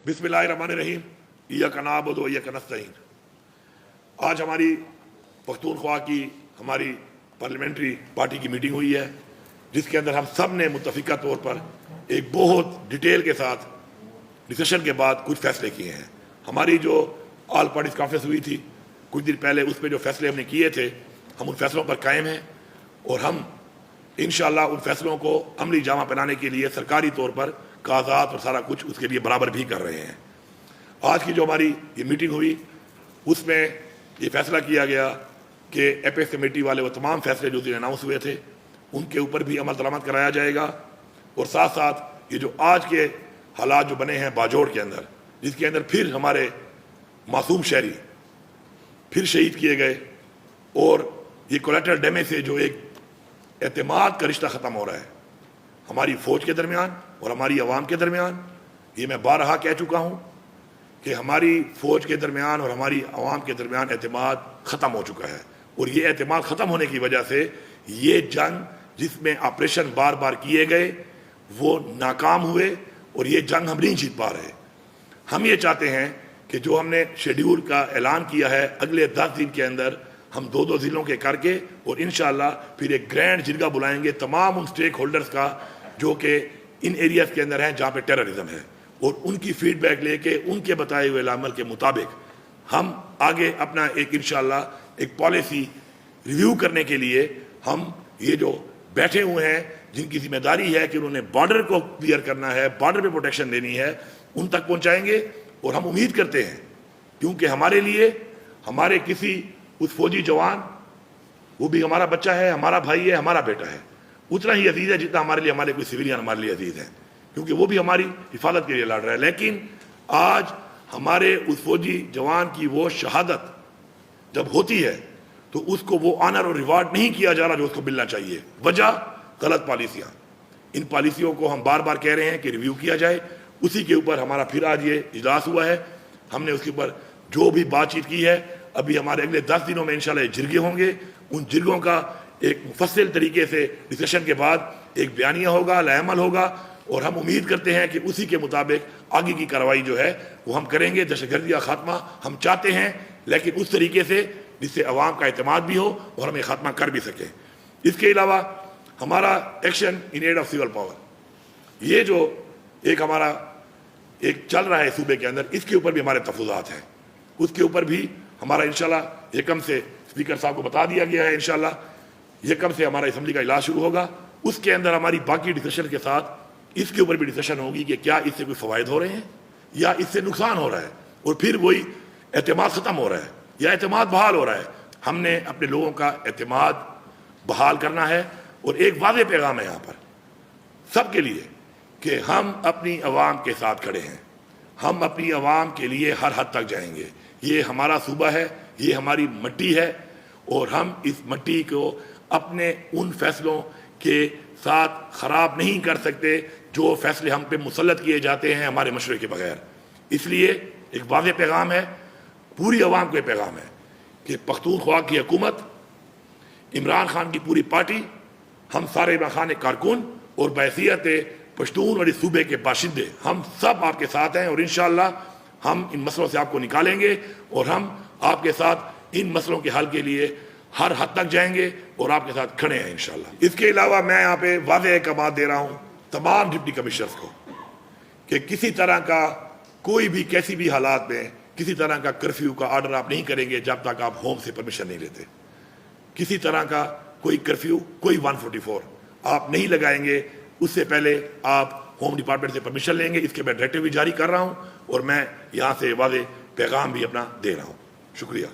बिस्मिल्लाहिर्रहमानिर्रहीम, इय्याका नअबुदु व इय्याका नस्तईन। आज हमारी पख्तूनख्वा की हमारी पार्लियामेंट्री पार्टी की मीटिंग हुई है, जिसके अंदर हम सब ने मुत्तफ़िका तौर पर एक बहुत डिटेल के साथ डिस्कशन के बाद कुछ फैसले किए हैं। हमारी जो ऑल पार्टीज कॉन्फ्रेंस हुई थी कुछ दिन पहले, उसमें जो फैसले हमने किए थे, हम उन फैसलों पर कायम हैं और हम इंशाअल्लाह उन फैसलों को अमली जामा पहनाने के लिए सरकारी तौर पर कागजात और सारा कुछ उसके लिए बराबर भी कर रहे हैं। आज की जो हमारी ये मीटिंग हुई उसमें ये फैसला किया गया कि एपेक्स कमेटी वाले वो तमाम फैसले जो अनाउंस हुए थे उनके ऊपर भी अमल दरामद कराया जाएगा और साथ साथ ये जो आज के हालात जो बने हैं बाजोड़ के अंदर, जिसके अंदर फिर हमारे मासूम शहरी फिर शहीद किए गए और ये कोलेटरल डैमेज से जो एक एतमाद का रिश्ता ख़त्म हो रहा है हमारी फ़ौज के दरमियान और हमारी आवाम के दरमियान। ये मैं बारहा कह चुका हूँ कि हमारी फ़ौज के दरमियान और हमारी आवाम के दरमियान एतमाद ख़त्म हो चुका है और ये एतमाद ख़त्म होने की वजह से ये जंग जिसमें ऑपरेशन बार बार किए गए वो नाकाम हुए और ये जंग हम नहीं जीत पा रहे। हम ये चाहते हैं कि जो हमने शेड्यूल का ऐलान किया है अगले 10 दिन के अंदर हम 2-2 ज़िलों के करके और इंशाअल्लाह फिर एक ग्रैंड जिरगा बुलाएंगे तमाम उन स्टेक होल्डर्स का जो कि इन एरियाज़ के अंदर हैं जहाँ पे टेररिज्म है, और उनकी फीडबैक लेके उनके बताए हुए अमल के मुताबिक हम आगे अपना एक इंशाअल्लाह एक पॉलिसी रिव्यू करने के लिए हम ये जो बैठे हुए हैं जिनकी जिम्मेदारी है कि उन्होंने बॉर्डर को क्लियर करना है, बॉर्डर पे प्रोटेक्शन देनी है, उन तक पहुँचाएंगे। और हम उम्मीद करते हैं क्योंकि हमारे लिए हमारे किसी उस फौजी जवान, वो भी हमारा बच्चा है, हमारा भाई है, हमारा बेटा है, उतना ही अजीज़ है जितना हमारे लिए हमारे कोई सिविलियन हमारे लिए अजीज़ है, क्योंकि वो भी हमारी हिफाजत के लिए लड़ रहा है। लेकिन आज हमारे उस फौजी जवान की वो शहादत जब होती है तो उसको वो ऑनर और रिवार्ड नहीं किया जा रहा जो उसको मिलना चाहिए। वजह गलत पॉलिसियाँ, इन पॉलिसियों को हम बार बार कह रहे हैं कि रिव्यू किया जाए। उसी के ऊपर हमारा फिर आज ये इजलास हुआ है, हमने उसके ऊपर जो भी बातचीत की है, अभी हमारे अगले 10 दिनों में इंशाल्लाह जिरगे होंगे। उन जिरगों का एक मुफस्सिल तरीके से डिस्कशन के बाद एक बयानिया होगा, लाअमल होगा और हम उम्मीद करते हैं कि उसी के मुताबिक आगे की कार्रवाई जो है वो हम करेंगे। दहशतगर्दी का खात्मा हम चाहते हैं, लेकिन उस तरीके से जिससे अवाम का एतमाद भी हो और हम ये खात्मा कर भी सकें। इसके अलावा हमारा action in aid of civil power, ये जो एक हमारा एक चल रहा है सूबे के अंदर, इसके ऊपर भी हमारे तफज़ात हैं। उसके ऊपर भी हमारा इंशाल्लाह यकम से स्पीकर साहब को बता दिया गया है, इंशाल्लाह यकम से हमारा असम्बली का इजलास शुरू होगा। उसके अंदर हमारी बाकी डिस्कशन के साथ इसके ऊपर भी डिस्कशन होगी कि क्या इससे कोई फ़वाइद हो रहे हैं या इससे नुकसान हो रहा है और फिर वही एतमाद ख़त्म हो रहा है या एतमाद बहाल हो रहा है। हमने अपने लोगों का एतमाद बहाल करना है और एक वाज़ेह पैगाम है यहाँ पर सबके लिए कि हम अपनी आवाम के साथ खड़े हैं, हम अपनी आवाम के लिए हर हद तक जाएंगे। ये हमारा सूबा है, ये हमारी मिट्टी है और हम इस मिट्टी को अपने उन फैसलों के साथ ख़राब नहीं कर सकते जो फैसले हम पे मुसल्लत किए जाते हैं हमारे मशवरे के बगैर। इसलिए एक वाज़ेह पैगाम है, पूरी आवाम को ये पैगाम है कि पख्तूनख्वा की हुकूमत, इमरान खान की पूरी पार्टी, हम सारे इमरान खान के कारकुन और बहैसियत पश्तून और इस सूबे के बाशिंदे हम सब आपके साथ हैं और इंशाअल्लाह हम इन मसलों से आपको निकालेंगे और हम आपके साथ इन मसलों के हल के लिए हर हद तक जाएंगे और आपके साथ खड़े हैं इंशाअल्लाह। इसके अलावा मैं यहाँ पे वाज़ेह एक बात दे रहा हूँ तमाम डिप्टी कमिश्नर्स को कि किसी तरह का कोई भी कैसी भी हालात में किसी तरह का कर्फ्यू का आर्डर आप नहीं करेंगे जब तक आप होम से परमिशन नहीं लेते। किसी तरह का कोई कर्फ्यू, कोई 144 आप नहीं लगाएंगे, उससे पहले आप होम डिपार्टमेंट से परमिशन लेंगे। इसके मैं डायरेक्टिव भी जारी कर रहा हूँ और मैं यहाँ से वाज़ेह पैगाम भी अपना दे रहा हूँ। शुक्रिया।